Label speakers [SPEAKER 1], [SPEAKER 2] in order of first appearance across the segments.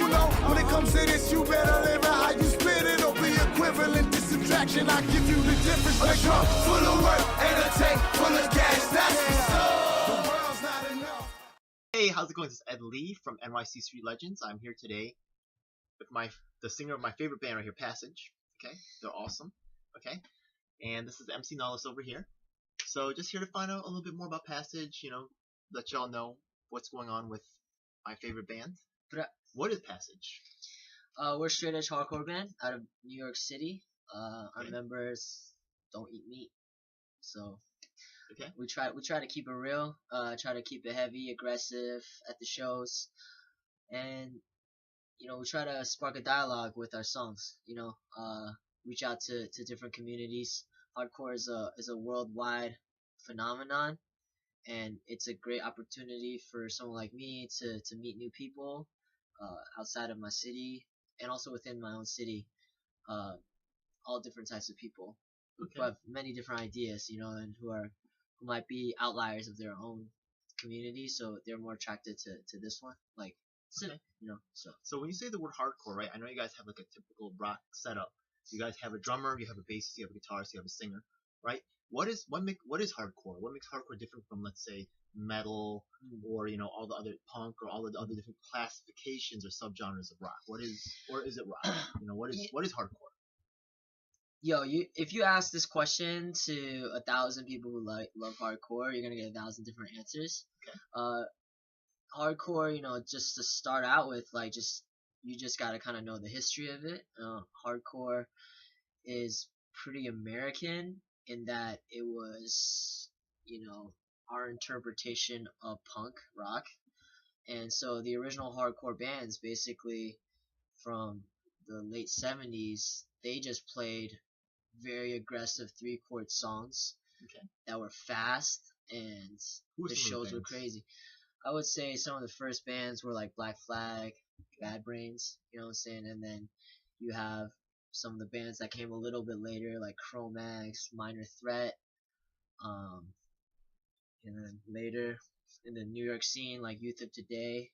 [SPEAKER 1] You know, when it comes to this, you better live it how you spit it, or be equivalent to subtraction. I give you the difference. A trunk full of work and a tank full of gas. That's what's up. The world's not enough.
[SPEAKER 2] Hey, how's it going? This is Ed Lee from NYC Street Legends. I'm here today with the singer of my favorite band right here, Passage. Okay, they're awesome. Okay, and this is MC Nollis over here. So just here to find out a little bit more about Passage. You know, let y'all know what's going on with my favorite band. What is Passage?
[SPEAKER 3] We're a straight edge hardcore band out of New York City. Our members don't eat meat, so
[SPEAKER 2] Okay.
[SPEAKER 3] we try to keep it real. Try to keep it heavy, aggressive at the shows, and you know we try to spark a dialogue with our songs. You know, reach out to different communities. Hardcore is a worldwide phenomenon, and it's a great opportunity for someone like me to meet new people outside of my city and also within my own city. All different types of people who have many different ideas, you know, and who might be outliers of their own community, so they're more attracted to this one. Like, you know,
[SPEAKER 2] So when you say the word hardcore, right? I know you guys have like a typical rock setup. You guys have a drummer, you have a bassist, you have a guitarist, you have a singer, right? What is hardcore? What makes hardcore different from, let's say, metal or you know all the other punk or all the other different classifications or subgenres of rock? Or is it rock? You know, what is hardcore?
[SPEAKER 3] Yo, if you ask this question to 1,000 people who love hardcore, you're gonna get 1,000 different answers.
[SPEAKER 2] Okay.
[SPEAKER 3] Hardcore, you know, just to start out with, like, you just gotta kind of know the history of it. Hardcore is pretty American in that it was, you know, our interpretation of punk rock, and so the original hardcore bands, basically from the late 70s, they just played very aggressive 3-chord songs that were fast, and the shows were crazy. I would say some of the first bands were like Black Flag, Bad Brains, you know what I'm saying, and then you have some of the bands that came a little bit later, like Chromax, Minor Threat, and then later in the New York scene, like Youth of Today.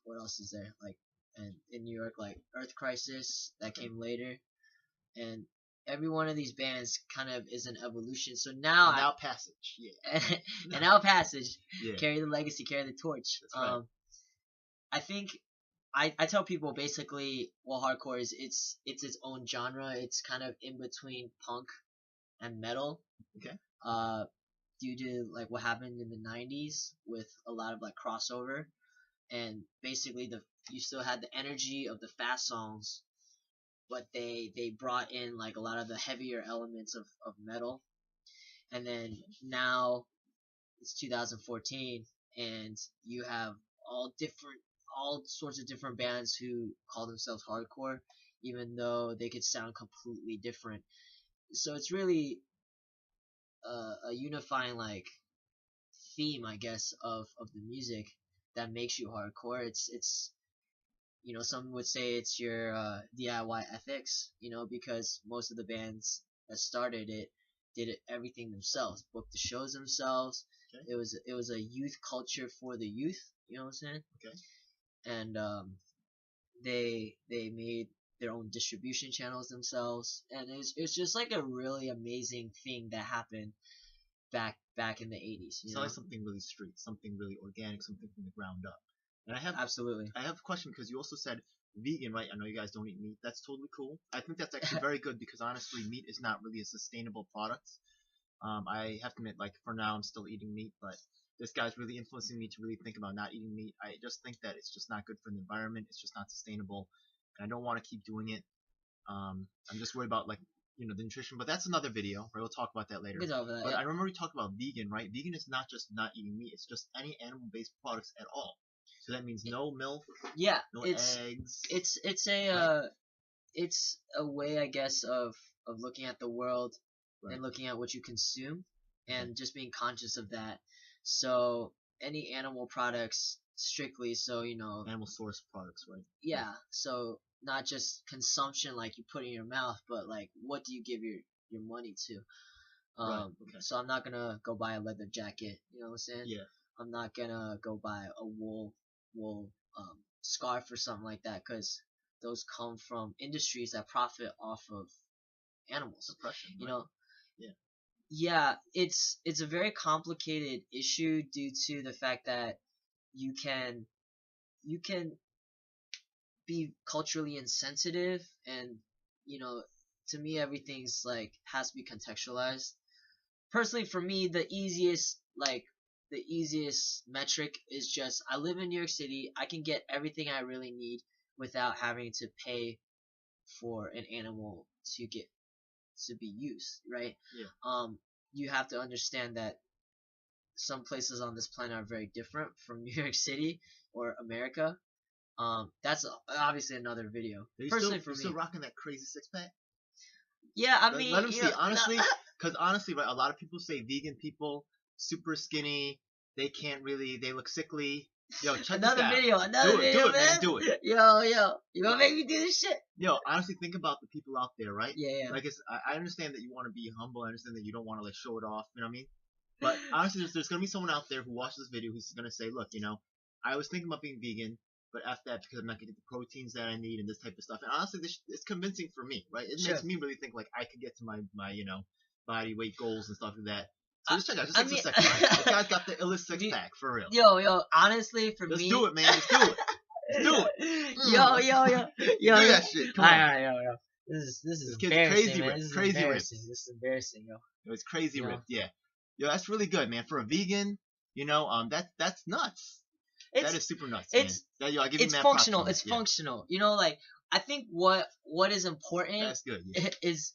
[SPEAKER 3] What else is there? Like, and in New York, like Earth Crisis, that came later, and every one of these bands kind of is an evolution. So now
[SPEAKER 2] Passage,
[SPEAKER 3] and now Passage,
[SPEAKER 2] yeah.
[SPEAKER 3] carry the legacy, carry the torch.
[SPEAKER 2] That's right.
[SPEAKER 3] I think I tell people basically what hardcore is. It's its own genre. It's kind of in between punk and metal.
[SPEAKER 2] Okay.
[SPEAKER 3] Due to like what happened in the 90s with a lot of like crossover, and basically you still had the energy of the fast songs, but they brought in like a lot of the heavier elements of metal. And then now it's 2014, and you have all sorts of different bands who call themselves hardcore, even though they could sound completely different. So it's really a unifying like theme, I guess, of the music that makes you hardcore. It's you know, some would say it's your DIY ethics, you know, because most of the bands that started it did everything themselves, booked the shows themselves. It was a youth culture for the youth, you know what I'm saying?
[SPEAKER 2] Okay.
[SPEAKER 3] And they made their own distribution channels themselves, and it's just like a really amazing thing that happened back in the 80s. You know?
[SPEAKER 2] Like something really street, something really organic, something from the ground up. And I have a question, because you also said vegan, right? I know you guys don't eat meat. That's totally cool. I think that's actually very good, because honestly, meat is not really a sustainable product. I have to admit, like, for now I'm still eating meat, but this guy's really influencing me to really think about not eating meat. I just think that it's just not good for the environment. It's just not sustainable, and I don't want to keep doing it. I'm just worried about, like, you know, the nutrition, but that's another video, right? We'll talk about that later. But I remember we talked about vegan, right? Vegan is not just not eating meat. It's just any animal-based products at all. So that means no milk, no eggs.
[SPEAKER 3] It's a way, I guess, of looking at the world and looking at what you consume, and just being conscious of that. So any animal products, strictly, so you know,
[SPEAKER 2] animal source products, right?
[SPEAKER 3] Yeah. So not just consumption, like you put in your mouth, but like what do you give your money to? So I'm not gonna go buy a leather jacket. You know what I'm saying?
[SPEAKER 2] Yeah.
[SPEAKER 3] I'm not gonna go buy a wool scarf or something like that, because those come from industries that profit off of animals.
[SPEAKER 2] Suppression,
[SPEAKER 3] You
[SPEAKER 2] right?
[SPEAKER 3] know,
[SPEAKER 2] Yeah.
[SPEAKER 3] yeah, it's a very complicated issue due to the fact that you can be culturally insensitive, and you know, to me everything's like has to be contextualized. Personally, for me, the easiest metric is just I live in New York City. I can get everything I really need without having to pay for an animal to be used, right?
[SPEAKER 2] Yeah.
[SPEAKER 3] You have to understand that some places on this planet are very different from New York City or America. That's obviously another video.
[SPEAKER 2] Are you
[SPEAKER 3] Personally,
[SPEAKER 2] still,
[SPEAKER 3] for
[SPEAKER 2] still
[SPEAKER 3] me,
[SPEAKER 2] rocking that crazy 6-pack?
[SPEAKER 3] yeah, I
[SPEAKER 2] Let
[SPEAKER 3] mean,
[SPEAKER 2] him see. Honestly, because honestly, right, a lot of people say vegan people super skinny. They can't really. They look sickly. Yo, check this guy out.
[SPEAKER 3] another video,
[SPEAKER 2] Do it,
[SPEAKER 3] man.
[SPEAKER 2] man. Do it.
[SPEAKER 3] Yo, you gonna make me do this shit?
[SPEAKER 2] Yo, honestly, think about the people out there, right?
[SPEAKER 3] Yeah.
[SPEAKER 2] Like, I understand that you want to be humble. I understand that you don't want to like show it off. You know what I mean? But honestly, there's gonna be someone out there who watches this video who's gonna say, look, I was thinking about being vegan, but after that, because I'm not gonna get the proteins that I need and this type of stuff. And honestly, it's convincing for me, right? It makes me really think like I could get to my body weight goals and stuff like that. So just check out, just take a second. Right? This guy's got the illest 6-pack for real.
[SPEAKER 3] Yo, honestly, for
[SPEAKER 2] Let's
[SPEAKER 3] me,
[SPEAKER 2] do it, man. Let's do it. Let's do it.
[SPEAKER 3] Yo,
[SPEAKER 2] Do that shit. Come on.
[SPEAKER 3] Alright, yo. This is
[SPEAKER 2] kid's
[SPEAKER 3] embarrassing,
[SPEAKER 2] crazy
[SPEAKER 3] man.
[SPEAKER 2] ripped,
[SPEAKER 3] This is
[SPEAKER 2] crazy
[SPEAKER 3] embarrassing. This is embarrassing, yo.
[SPEAKER 2] It was crazy
[SPEAKER 3] Yeah.
[SPEAKER 2] ripped, yeah. Yo, that's really good, man. For a vegan, that's nuts. That is super nuts, man. I give you
[SPEAKER 3] It's
[SPEAKER 2] mad
[SPEAKER 3] functional.
[SPEAKER 2] props on
[SPEAKER 3] It's
[SPEAKER 2] that. Yeah.
[SPEAKER 3] functional. Like I think what is important
[SPEAKER 2] That's good. Yeah.
[SPEAKER 3] is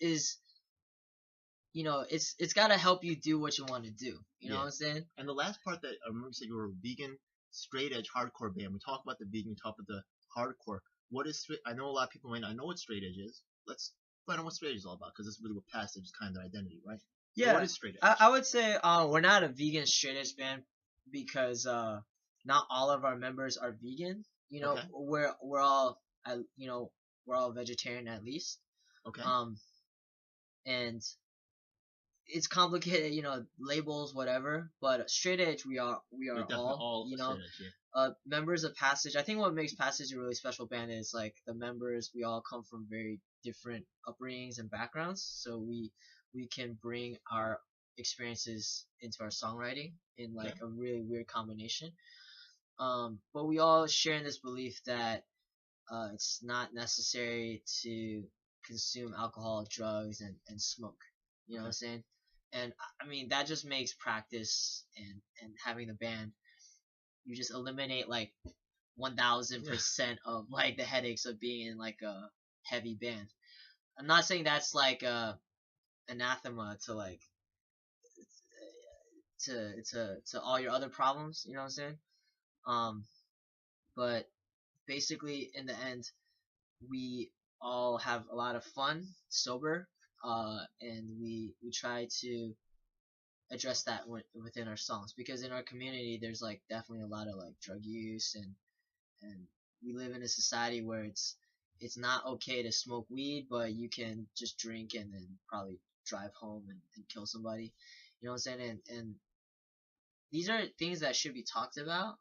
[SPEAKER 3] it's got to help you do what you want to do. You know what I'm saying?
[SPEAKER 2] And the last part that I remember you said you were a vegan, straight edge, hardcore band. We talk about the vegan, we talk about the hardcore. What is straight? I know a lot of people might not know what straight edge is. Let's find out what straight edge is all about, because this is really what Passage is kind of their identity, right? So
[SPEAKER 3] Yeah.
[SPEAKER 2] what is straight edge?
[SPEAKER 3] I would say we're not a vegan straight edge band because not all of our members are vegan.
[SPEAKER 2] Okay.
[SPEAKER 3] We're all we're all vegetarian at least.
[SPEAKER 2] Okay.
[SPEAKER 3] And it's complicated, labels, whatever. But straight edge, we are all
[SPEAKER 2] straight edge, yeah.
[SPEAKER 3] Members of Passage. I think what makes Passage a really special band is like the members. We all come from very different upbringings and backgrounds, so we can bring our experiences into our songwriting in like a really weird combination. But we all share in this belief that it's not necessary to consume alcohol, drugs, and smoke. You know what I'm saying? And I mean that just makes practice and having the band, you just eliminate like 1000% of like the headaches of being in like a heavy band. I'm not saying that's like anathema to like to all your other problems, you know what I'm saying? But basically in the end we all have a lot of fun sober, and we try to address that within our songs, because in our community there's like definitely a lot of like drug use, and we live in a society where it's not okay to smoke weed, but you can just drink and then probably drive home and kill somebody, you know what I'm saying? And these are things that should be talked about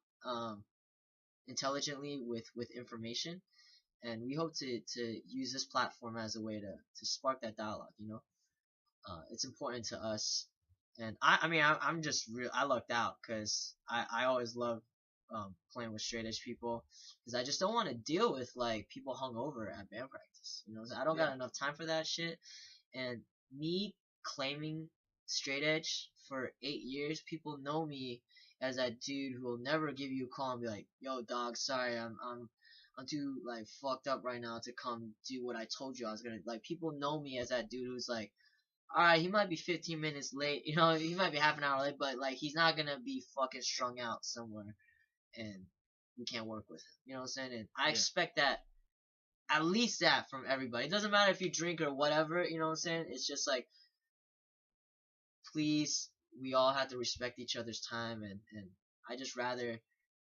[SPEAKER 3] intelligently with information, and we hope to use this platform as a way to spark that dialogue. It's important to us, and I'm just I lucked out because I always love playing with straight edge people, because I just don't want to deal with like people hungover at band practice. I don't got enough time for that shit. And me claiming straight edge for 8 years, people know me as that dude who will never give you a call and be like, "Yo, dog, sorry, I'm too like fucked up right now to come do what I told you I was gonna." Like, people know me as that dude who's like, alright, he might be 15 minutes late, he might be half an hour late, but like he's not gonna be fucking strung out somewhere and we can't work with him. You know what I'm saying? And I expect that, at least that, from everybody. It doesn't matter if you drink or whatever, you know what I'm saying? It's just like, please, we all have to respect each other's time, and I just rather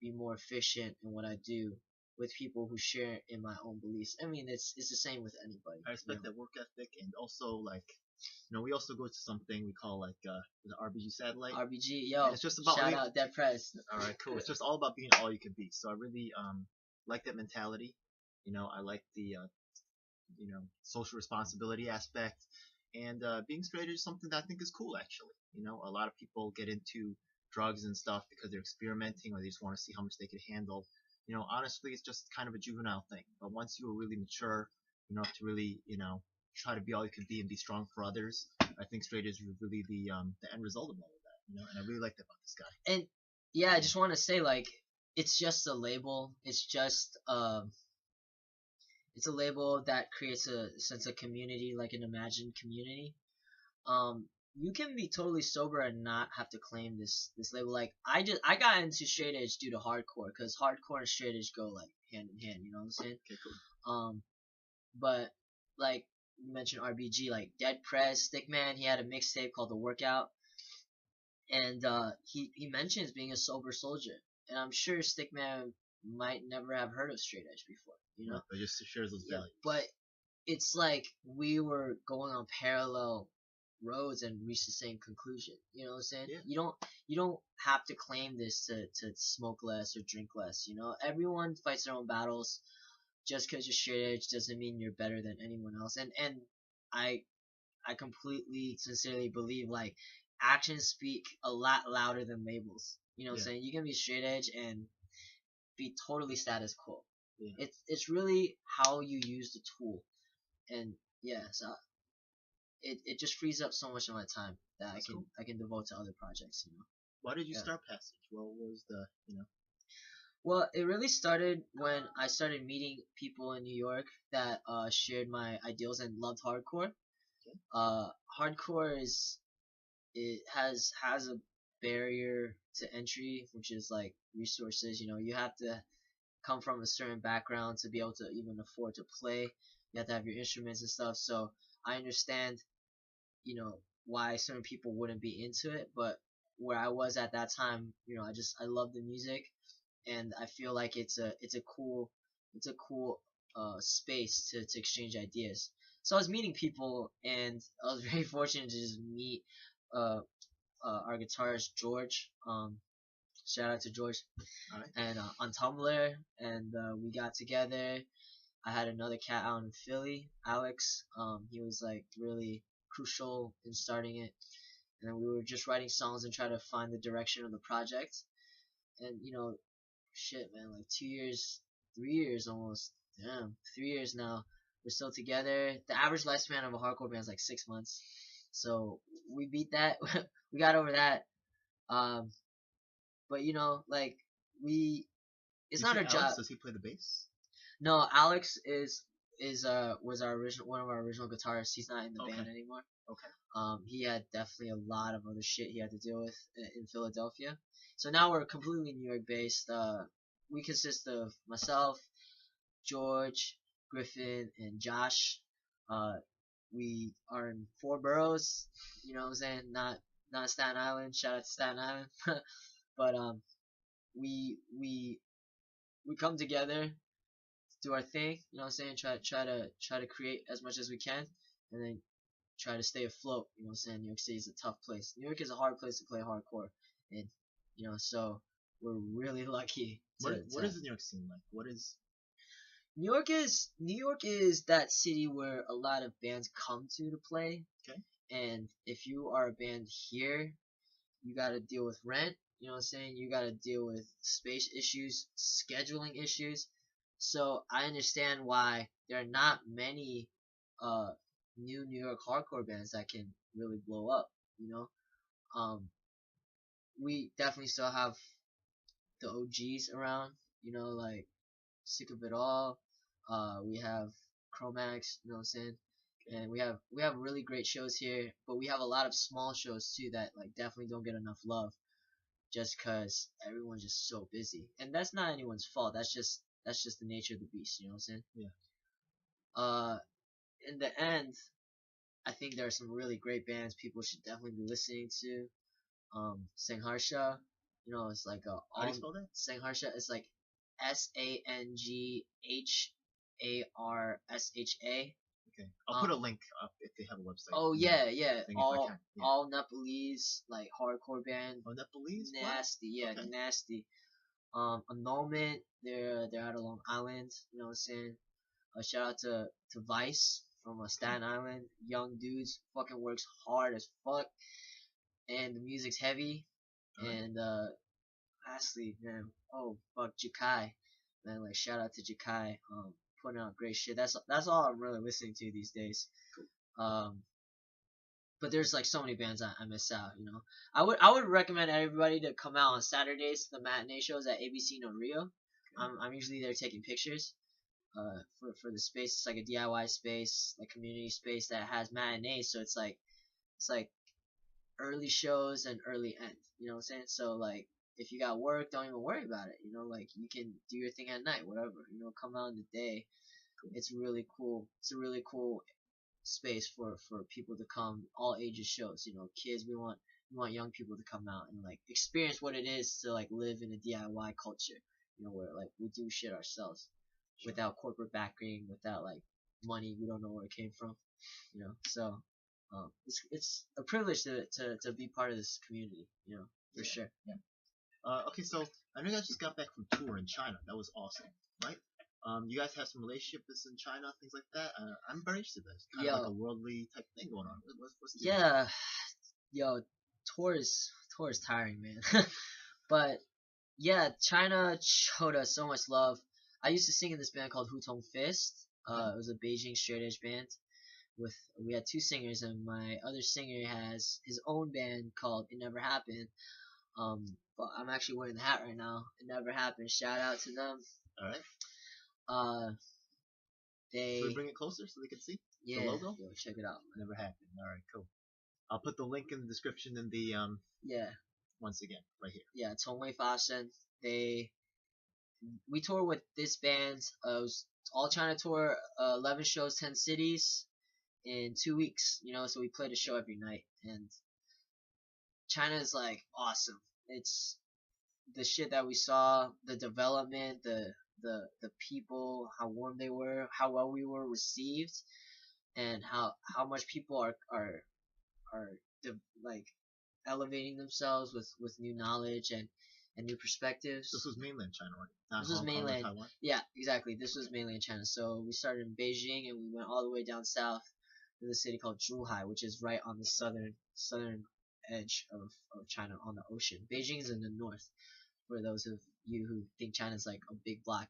[SPEAKER 3] be more efficient in what I do with people who share in my own beliefs. I mean, it's the same with anybody.
[SPEAKER 2] I respect that work ethic, and also like, we also go to something we call like the RBG satellite.
[SPEAKER 3] RBG, yo,
[SPEAKER 2] and it's just about
[SPEAKER 3] shout out Dead Prez.
[SPEAKER 2] All right, cool. It's just all about being all you can be. So I really like that mentality. I like the social responsibility aspect, and being straight is something that I think is cool actually. A lot of people get into drugs and stuff because they're experimenting or they just want to see how much they can handle. Honestly, it's just kind of a juvenile thing. But once you are really mature enough to really, try to be all you can be and be strong for others, I think straight is really the end result of all of that. And I really like that about this guy.
[SPEAKER 3] And yeah, I just want to say, like, it's just a label. It's a label that creates a sense of community, like an imagined community. You can be totally sober and not have to claim this label. Like, I got into straight edge due to hardcore, because hardcore and straight edge go like hand in hand. You know what I'm saying?
[SPEAKER 2] Okay, cool.
[SPEAKER 3] But like you mentioned RBG, like Dead Prez, Stickman, he had a mixtape called The Workout, and he mentions being a sober soldier, and I'm sure Stickman might never have heard of straight edge before.
[SPEAKER 2] Right, but just shares those values.
[SPEAKER 3] But it's like we were going on parallel roads and reached the same conclusion. You know what I'm saying?
[SPEAKER 2] Yeah.
[SPEAKER 3] You don't have to claim this to smoke less or drink less. Everyone fights their own battles. Just because you're straight edge doesn't mean you're better than anyone else. And I completely sincerely believe, like, actions speak a lot louder than labels. You know what I'm saying? You can be straight edge and be totally status quo.
[SPEAKER 2] Yeah.
[SPEAKER 3] It's really how you use the tool. And so it just frees up so much of my time that I can devote to other projects.
[SPEAKER 2] Why did you start Passage? What was the
[SPEAKER 3] Well, it really started when I started meeting people in New York that shared my ideals and loved hardcore.
[SPEAKER 2] Okay.
[SPEAKER 3] Hardcore has a barrier to entry, which is like resources. You have to come from a certain background to be able to even afford to play. You have to have your instruments and stuff. So I understand, why certain people wouldn't be into it. But where I was at that time, I love the music, and I feel like it's a cool space to exchange ideas. So I was meeting people, and I was very fortunate to just meet our guitarist George. Shout out to George.
[SPEAKER 2] All right.
[SPEAKER 3] And on Tumblr, and we got together. I had another cat out in Philly, Alex. He was like really crucial in starting it, and we were just writing songs and trying to find the direction of the project. And shit, man, like 2 years, 3 years almost. Damn, 3 years now. We're still together. The average lifespan of a hardcore band is like 6 months, so we beat that. We got over that. But like it's not our job.
[SPEAKER 2] Does he play the bass?
[SPEAKER 3] No, Alex was our one of our original guitarists. He's not in the band anymore.
[SPEAKER 2] Okay.
[SPEAKER 3] He had definitely a lot of other shit he had to deal with in Philadelphia. So now we're completely New York based. We consist of myself, George, Griffin, and Josh. We are in 4 boroughs. You know what I'm saying? Not Staten Island. Shout out to Staten Island. But we come together, do our thing. You know what I'm saying? Try to create as much as we can, and then try to stay afloat. You know what I'm saying? New York City is a tough place. New York is a hard place to play hardcore, and so we're really lucky.
[SPEAKER 2] What is the New York scene like? What is
[SPEAKER 3] New York is that city where a lot of bands come to play.
[SPEAKER 2] Okay.
[SPEAKER 3] And if you are a band here, you got to deal with rent. You know what I'm saying? You got to deal with space issues, scheduling issues. So I understand why there are not many new New York hardcore bands that can really blow up. We definitely still have the OGs around. Like Sick of It All. We have Chromax. You know what I'm saying? And we have really great shows here, but we have a lot of small shows too that like definitely don't get enough love, just because everyone's just so busy. And that's not anyone's fault. That's just the nature of the beast. You know what I'm saying?
[SPEAKER 2] Yeah.
[SPEAKER 3] In the end, I think there are some really great bands people should definitely be listening to. Sangharsha, it's like
[SPEAKER 2] how do you spell that?
[SPEAKER 3] Sangharsha is like Sangharsha.
[SPEAKER 2] Okay. I'll put a link up if they have a website.
[SPEAKER 3] Oh yeah.
[SPEAKER 2] Yeah.
[SPEAKER 3] All Nepalese, like hardcore band.
[SPEAKER 2] Oh, Nepalese?
[SPEAKER 3] Nasty,
[SPEAKER 2] what?
[SPEAKER 3] nasty. Annulment, they're out of Long Island. You know what I'm saying? A shout out to Vice from Staten Island. Young dudes, fucking works hard as fuck, and the music's heavy.
[SPEAKER 2] Alright.
[SPEAKER 3] And lastly, man, oh fuck, Jakai, man, like shout out to Jakai, putting out great shit. That's all I'm really listening to these days. But there's like so many bands I miss out. You know, I would recommend everybody to come out on Saturdays to the matinee shows at ABC No Rio. I'm usually there taking pictures. For the space, it's like a DIY space, like community space that has matinees. So it's like early shows and early end. You know what I'm saying? So like if you got work, don't even worry about it. You know, like you can do your thing at night, whatever. You know, come out in the day. It's really cool. It's a really cool space for people to come, all ages shows. You know, kids. We want young people to come out and like experience what it is to like live in a DIY culture. You know, where like we do shit ourselves without corporate backing, without like money. We don't know where it came from. You know, so it's a privilege to be part of this community. You know, for sure.
[SPEAKER 2] Yeah. Okay, so I know you guys just got back from tour in China. That was awesome, right? You guys have some relationships in China, things like that. I'm very interested in this. Kind of like a worldly type thing going on. What's the deal?
[SPEAKER 3] Yeah, yo, tour is tiring, man. But yeah, China showed us so much love. I used to sing in this band called Hutong Fist. It was a Beijing straight edge band. We had two singers, and my other singer has his own band called It Never Happened. But I'm actually wearing the hat right now. It Never Happened. Shout out to them.
[SPEAKER 2] All right.
[SPEAKER 3] They.
[SPEAKER 2] Should we bring it closer so they can see
[SPEAKER 3] Yeah.
[SPEAKER 2] the logo?
[SPEAKER 3] Yo, check it out.
[SPEAKER 2] Never happened. All right, cool. I'll put the link in the description in the
[SPEAKER 3] Yeah.
[SPEAKER 2] once again right here.
[SPEAKER 3] Yeah, Tongwei Fasen. We tour with this band. It was all China tour, 11 shows, 10 cities in 2 weeks. You know, so we played a show every night, and China is like awesome. It's the shit that we saw, the development, the people, how warm they were, how well we were received, and how much people are like elevating themselves with new knowledge and new perspectives.
[SPEAKER 2] This was mainland China, right? Not
[SPEAKER 3] This was
[SPEAKER 2] Hong Kong or
[SPEAKER 3] mainland.
[SPEAKER 2] Taiwan.
[SPEAKER 3] Yeah, exactly. This was mainland China. So we started in Beijing and we went all the way down south to the city called Zhuhai, which is right on the southern edge of China on the ocean. Beijing is in the north. For those of you who think China's like a big block,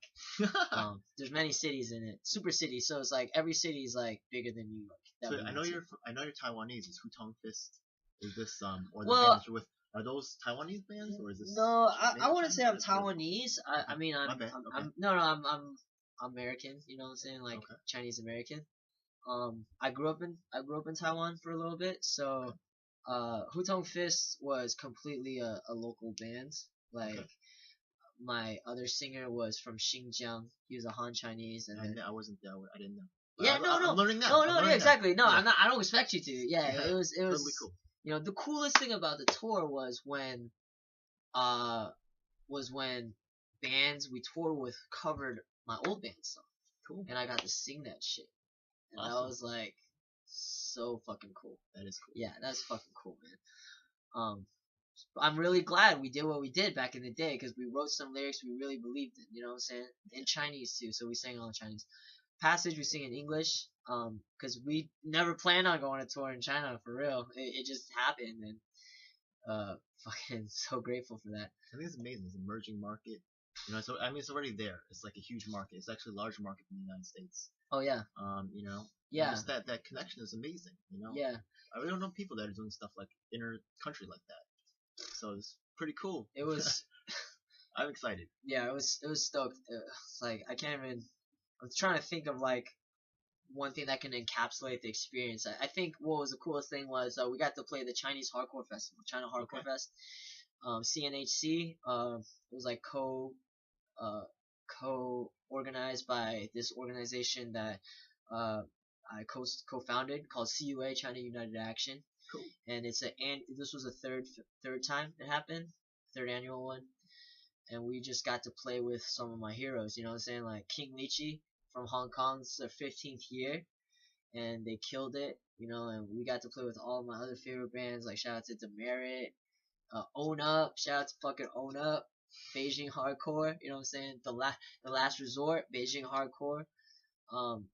[SPEAKER 3] there's many cities in it, super cities. So it's like every city is like bigger than New York.
[SPEAKER 2] So I know you're Taiwanese. Is Hutong Fist? Is this or the
[SPEAKER 3] Well,
[SPEAKER 2] bands you're with? Are those Taiwanese bands or is this?
[SPEAKER 3] No, I
[SPEAKER 2] mainland
[SPEAKER 3] wouldn't say I'm
[SPEAKER 2] Chinese bands?
[SPEAKER 3] Taiwanese. I mean
[SPEAKER 2] My bad, okay.
[SPEAKER 3] I'm American. You know what I'm saying? Like
[SPEAKER 2] Okay.
[SPEAKER 3] Chinese American. I grew up in Taiwan for a little bit. So, Hutong Fist was completely a local band. Like
[SPEAKER 2] Okay.
[SPEAKER 3] my other singer was from Xinjiang. He was a Han Chinese, and then
[SPEAKER 2] I wasn't there. I didn't know. But
[SPEAKER 3] yeah,
[SPEAKER 2] I'm learning now.
[SPEAKER 3] no,
[SPEAKER 2] I'm
[SPEAKER 3] yeah,
[SPEAKER 2] learning now.
[SPEAKER 3] exactly. No,
[SPEAKER 2] Yeah.
[SPEAKER 3] I'm not. I don't expect you to. Yeah,
[SPEAKER 2] Yeah.
[SPEAKER 3] it was
[SPEAKER 2] Totally cool.
[SPEAKER 3] You know, the coolest thing about the tour was when bands we toured with covered my old band song.
[SPEAKER 2] Cool.
[SPEAKER 3] And I got to sing that shit. And that
[SPEAKER 2] Awesome.
[SPEAKER 3] was like so fucking cool.
[SPEAKER 2] That is cool.
[SPEAKER 3] Yeah, that's fucking cool, man. I'm really glad we did what we did back in the day because we wrote some lyrics we really believed in, you know what I'm saying? In Chinese too, so we sang all in Chinese. Passage we sing in English, because we never planned on going to tour in China for real. It just happened, and fucking so grateful for that.
[SPEAKER 2] I think it's amazing. It's an emerging market. You know, so I mean, it's already there. It's like a huge market. It's actually a larger market than the United States.
[SPEAKER 3] Oh yeah.
[SPEAKER 2] You know.
[SPEAKER 3] Yeah.
[SPEAKER 2] Just that connection is amazing. You know.
[SPEAKER 3] Yeah.
[SPEAKER 2] I really don't know people that are doing stuff like inner country like that. So it's pretty cool.
[SPEAKER 3] It was.
[SPEAKER 2] I'm excited.
[SPEAKER 3] Yeah, it was stoked. It's like I can't even. I'm trying to think of like one thing that can encapsulate the experience. I think what was the coolest thing was we got to play the Chinese Hardcore Festival, China Hardcore Fest, CNHC. It was like co-organized by this organization that I co-founded called CUA, China United Action.
[SPEAKER 2] Cool.
[SPEAKER 3] And this was the third time it happened, third annual one. And we just got to play with some of my heroes, you know what I'm saying? Like King Lychee from Hong Kong. It's their 15th year, and they killed it, you know. And we got to play with all my other favorite bands, like shout out to Demerit, Own Up, shout out to fucking Own Up. Beijing hardcore. You know what I'm saying? The last resort, Beijing hardcore. Um,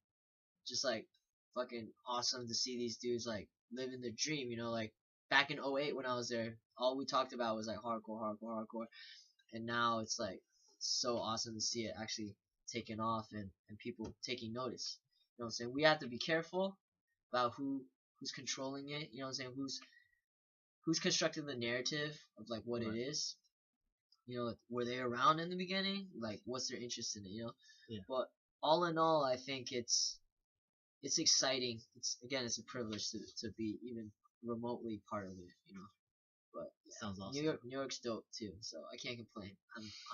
[SPEAKER 3] just like fucking awesome to see these dudes like living their dream. You know, like back in '08 when I was there, all we talked about was like hardcore, hardcore, hardcore, and now it's like so awesome to see it actually taking off and people taking notice. You know what I'm saying? We have to be careful about who's controlling it. You know what I'm saying? Who's constructing the narrative of like what it is. You know, were they around in the beginning? Like, what's their interest in it? You know.
[SPEAKER 2] Yeah.
[SPEAKER 3] But all in all, I think it's exciting. It's a privilege to be even remotely part of it. You know. But yeah,
[SPEAKER 2] Sounds awesome.
[SPEAKER 3] New York's dope too, so I can't complain.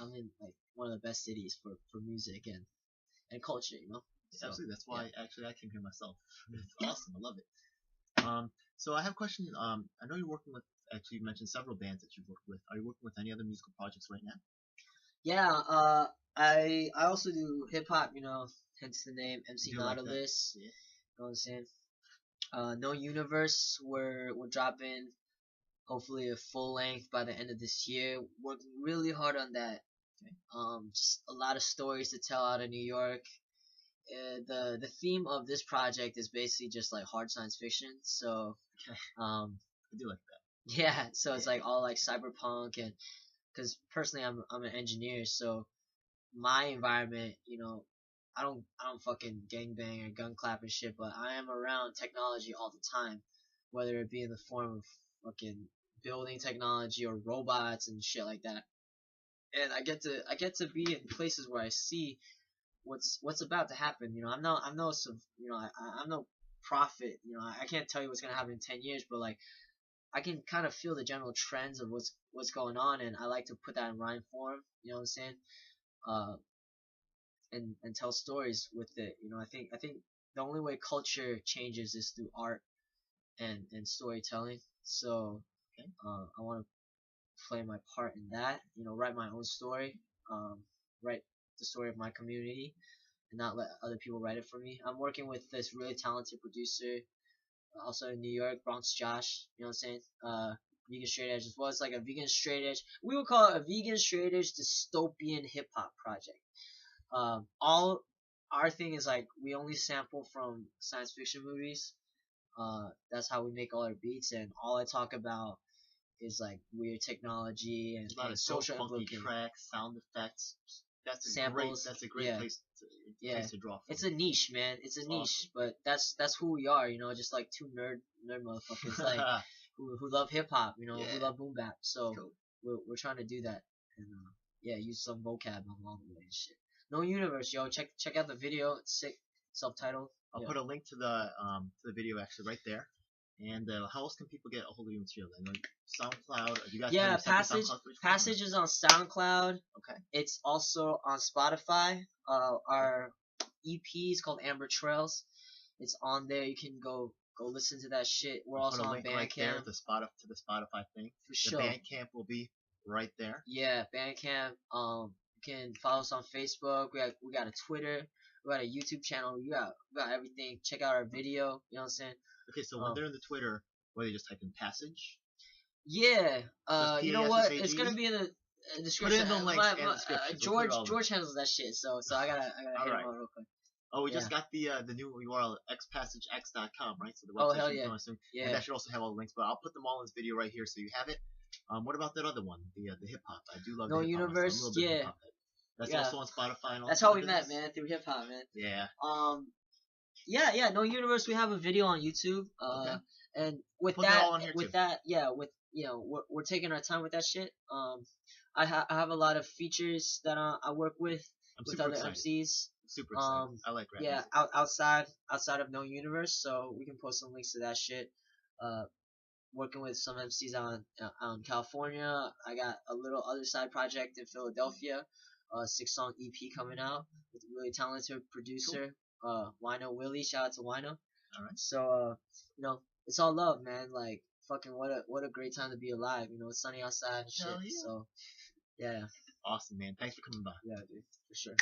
[SPEAKER 3] I'm in like one of the best cities for music and culture. You know. So,
[SPEAKER 2] Absolutely. That's why actually I came here myself. It's
[SPEAKER 3] Yeah.
[SPEAKER 2] awesome. I love it. So I have a question. I know you're working with. Actually, you mentioned several bands that you've worked with. Are you working with any other musical projects right now?
[SPEAKER 3] Yeah. I also do hip hop. You know, hence the name MC
[SPEAKER 2] Do you like that?
[SPEAKER 3] Nautilus.
[SPEAKER 2] Yeah.
[SPEAKER 3] You know what I'm saying? No Universe. We're dropping hopefully a full length by the end of this year. Working really hard on that. Just a lot of stories to tell out of New York. The theme of this project is basically just like hard science fiction. So,
[SPEAKER 2] I do like that.
[SPEAKER 3] yeah. So it's like all like cyberpunk and because personally I'm an engineer, so my environment, you know, I don't fucking gangbang or gun clap and shit, but I am around technology all the time, whether it be in the form of fucking building technology or robots and shit like that. And I get to be in places where I see what's about to happen. You know, I'm no prophet. You know, I can't tell you what's gonna happen in 10 years, but like I can kind of feel the general trends of what's going on, and I like to put that in rhyme form. You know what I'm saying? Uh, and tell stories with it. You know, I think the only way culture changes is through art and storytelling. So I want to play my part in that. You know, write my own story. Write the story of my community and not let other people write it for me. I'm working with this really talented producer, also in New York, Bronx Josh. You know what I'm saying? Vegan straight edge as well. It's like a vegan straight edge. We would call it a vegan straight edge dystopian hip hop project. All our thing is like we only sample from science fiction movies. That's how we make all our beats, and all I talk about is like weird technology
[SPEAKER 2] There's a lot
[SPEAKER 3] and
[SPEAKER 2] of
[SPEAKER 3] social
[SPEAKER 2] funky
[SPEAKER 3] implications.
[SPEAKER 2] tracks, sound effects.
[SPEAKER 3] Samples.
[SPEAKER 2] That's a great
[SPEAKER 3] Yeah.
[SPEAKER 2] place to draw from.
[SPEAKER 3] It's a niche, man. It's a
[SPEAKER 2] It's
[SPEAKER 3] niche, but that's who we are, you know, just like two nerd motherfuckers like who love hip hop, you know, who
[SPEAKER 2] Yeah.
[SPEAKER 3] love boom bap. So
[SPEAKER 2] Cool.
[SPEAKER 3] we're trying to do that and yeah, use some vocab along the way and shit. No Universe, yo, check out the video. It's sick, self-titled.
[SPEAKER 2] I'll
[SPEAKER 3] Yeah.
[SPEAKER 2] put a link to the video actually right there. And how else can people get a hold of your material? I know SoundCloud. You guys
[SPEAKER 3] Yeah,
[SPEAKER 2] have a separate
[SPEAKER 3] Passage.
[SPEAKER 2] SoundCloud page?
[SPEAKER 3] Passage is on SoundCloud.
[SPEAKER 2] Okay.
[SPEAKER 3] It's also on Spotify. Our EP is called Amber Trails. It's on there. You can go listen to that shit. We're
[SPEAKER 2] I'll
[SPEAKER 3] also
[SPEAKER 2] put a
[SPEAKER 3] on
[SPEAKER 2] link right there
[SPEAKER 3] Bandcamp.
[SPEAKER 2] to the Spotify thing.
[SPEAKER 3] For sure.
[SPEAKER 2] The Bandcamp will be right there.
[SPEAKER 3] Yeah, Bandcamp. You can follow us on Facebook. We got a Twitter. We got a YouTube channel. We got everything. Check out our video. You know what I'm saying?
[SPEAKER 2] Okay, so when they're in the Twitter, what do they just type in Passage?
[SPEAKER 3] Yeah. You know what? It's
[SPEAKER 2] PASSAGE?
[SPEAKER 3] gonna be in the description.
[SPEAKER 2] Put in the links and description. We'll put it all in.
[SPEAKER 3] George handles that shit. So I gotta hit
[SPEAKER 2] Alright.
[SPEAKER 3] him up real quick.
[SPEAKER 2] Oh, we
[SPEAKER 3] Yeah.
[SPEAKER 2] just got the new URL, xpassagex.com, right? So the
[SPEAKER 3] Oh,
[SPEAKER 2] website
[SPEAKER 3] hell
[SPEAKER 2] should
[SPEAKER 3] yeah.
[SPEAKER 2] go on soon.
[SPEAKER 3] Yeah.
[SPEAKER 2] And that should also have all the links, but I'll put them all in this video right here so you have it. What about that other one, the hip hop? I do love
[SPEAKER 3] No
[SPEAKER 2] the hip hop.
[SPEAKER 3] Universe,
[SPEAKER 2] I'm a little bit
[SPEAKER 3] yeah.
[SPEAKER 2] hip hop head. That's
[SPEAKER 3] Yeah.
[SPEAKER 2] also on Spotify and all
[SPEAKER 3] That's
[SPEAKER 2] that
[SPEAKER 3] how we
[SPEAKER 2] business?
[SPEAKER 3] met, man, through hip hop, man.
[SPEAKER 2] Yeah.
[SPEAKER 3] Yeah, No Universe. We have a video on YouTube.
[SPEAKER 2] Okay.
[SPEAKER 3] And with
[SPEAKER 2] Put that
[SPEAKER 3] that,
[SPEAKER 2] all on here, too.
[SPEAKER 3] we're taking our time with that shit. I have a lot of features that I work with
[SPEAKER 2] I'm
[SPEAKER 3] with
[SPEAKER 2] super
[SPEAKER 3] other
[SPEAKER 2] excited.
[SPEAKER 3] MCs.
[SPEAKER 2] Super excited. I like rap
[SPEAKER 3] Yeah,
[SPEAKER 2] music.
[SPEAKER 3] outside of No Universe, so we can post some links to that shit. Working with some MCs on California. I got a little other side project in Philadelphia. 6-song EP coming out with a really talented producer. Wino Willie. Shout out to Wino.
[SPEAKER 2] Alright.
[SPEAKER 3] So you know, it's all love, man. Like fucking what a great time to be alive. You know, it's sunny outside and shit.
[SPEAKER 2] Hell yeah.
[SPEAKER 3] So yeah,
[SPEAKER 2] Awesome, man. Thanks for coming by.
[SPEAKER 3] yeah, dude, for sure.